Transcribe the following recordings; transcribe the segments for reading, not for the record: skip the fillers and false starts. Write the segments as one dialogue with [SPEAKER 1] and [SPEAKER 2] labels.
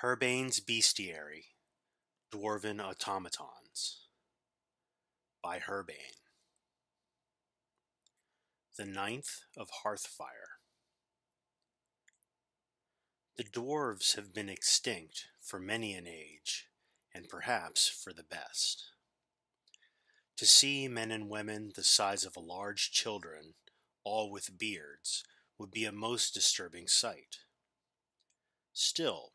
[SPEAKER 1] Herbane's Bestiary, Dwarven Automatons by Herbane. The Ninth of Hearthfire. The dwarves have been extinct for many an age, and perhaps for the best. To see men and women the size of large children, all with beards, would be a most disturbing sight. Still,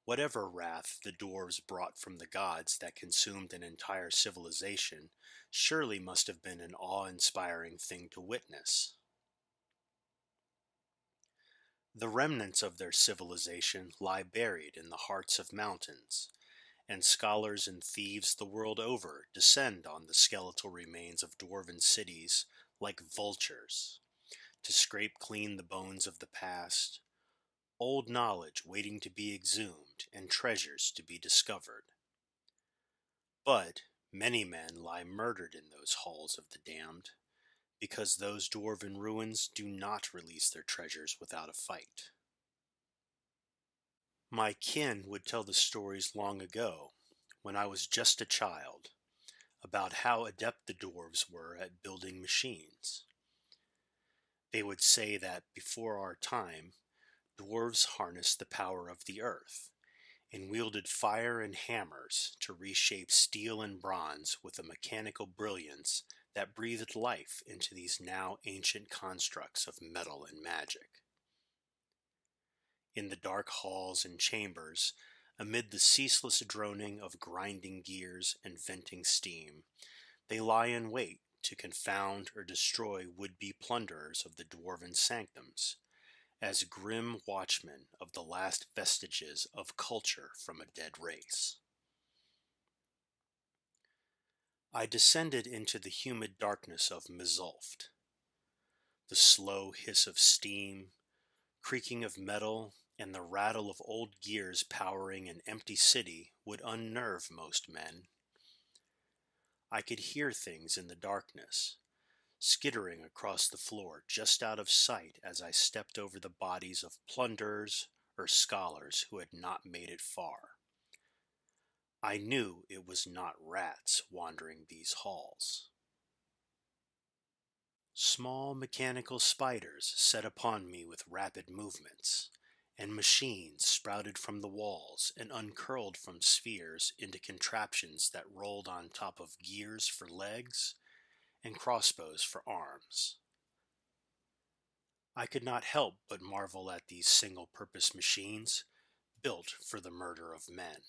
[SPEAKER 1] whatever wrath the dwarves brought from the gods that consumed an entire civilization surely must have been an awe-inspiring thing to witness. The remnants of their civilization lie buried in the hearts of mountains, and scholars and thieves the world over descend on the skeletal remains of dwarven cities like vultures, to scrape clean the bones of the past, old knowledge waiting to be exhumed and treasures to be discovered. But many men lie murdered in those halls of the damned, because those dwarven ruins do not release their treasures without a fight. My kin would tell the stories long ago, when I was just a child, about how adept the dwarves were at building machines. They would say that before our time, dwarves harnessed the power of the earth, and wielded fire and hammers to reshape steel and bronze with a mechanical brilliance that breathed life into these now ancient constructs of metal and magic. In the dark halls and chambers, amid the ceaseless droning of grinding gears and venting steam, they lie in wait to confound or destroy would-be plunderers of the dwarven sanctums, as grim watchmen of the last vestiges of culture from a dead race. I descended into the humid darkness of Mizulft. The slow hiss of steam, creaking of metal, and the rattle of old gears powering an empty city would unnerve most men. I could hear things in the darkness, skittering across the floor just out of sight as I stepped over the bodies of plunderers or scholars who had not made it far. I knew it was not rats wandering these halls. Small mechanical spiders set upon me with rapid movements, and machines sprouted from the walls and uncurled from spheres into contraptions that rolled on top of gears for legs and crossbows for arms. I could not help but marvel at these single-purpose machines, built for the murder of men.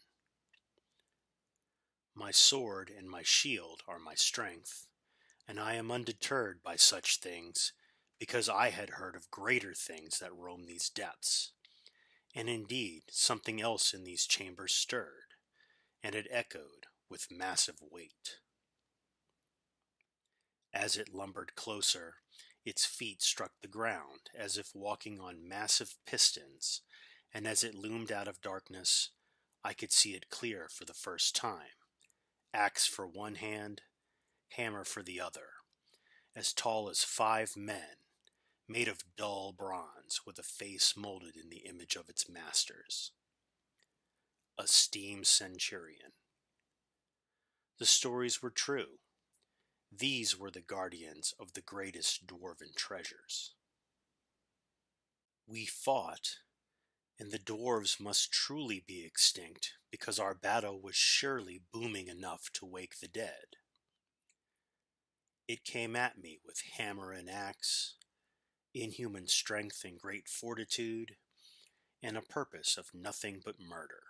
[SPEAKER 1] My sword and my shield are my strength, and I am undeterred by such things, because I had heard of greater things that roam these depths. And indeed, something else in these chambers stirred, and it echoed with massive weight. As it lumbered closer, its feet struck the ground as if walking on massive pistons, and as it loomed out of darkness, I could see it clear for the first time. Axe for one hand, hammer for the other, as tall as 5 men, made of dull bronze with a face molded in the image of its masters. A steam centurion. The stories were true. These were the guardians of the greatest dwarven treasures. We fought, and the dwarves must truly be extinct because our battle was surely booming enough to wake the dead. It came at me with hammer and axe, inhuman strength and great fortitude, and a purpose of nothing but murder.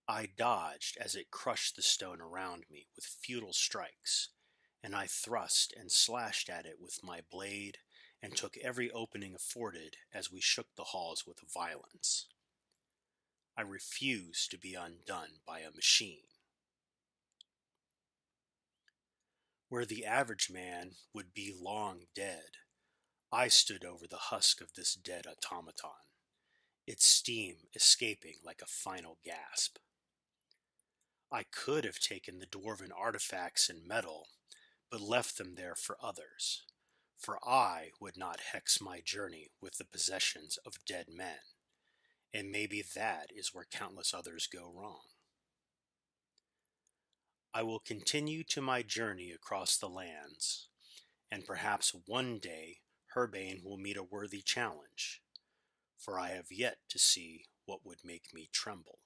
[SPEAKER 1] I dodged as it crushed the stone around me with futile strikes, and I thrust and slashed at it with my blade and took every opening afforded as we shook the halls with violence. I refused to be undone by a machine. Where the average man would be long dead, I stood over the husk of this dead automaton, its steam escaping like a final gasp. I could have taken the dwarven artifacts and metal, but left them there for others, for I would not hex my journey with the possessions of dead men, and maybe that is where countless others go wrong. I will continue to my journey across the lands, and perhaps one day Herbane will meet a worthy challenge, for I have yet to see what would make me tremble.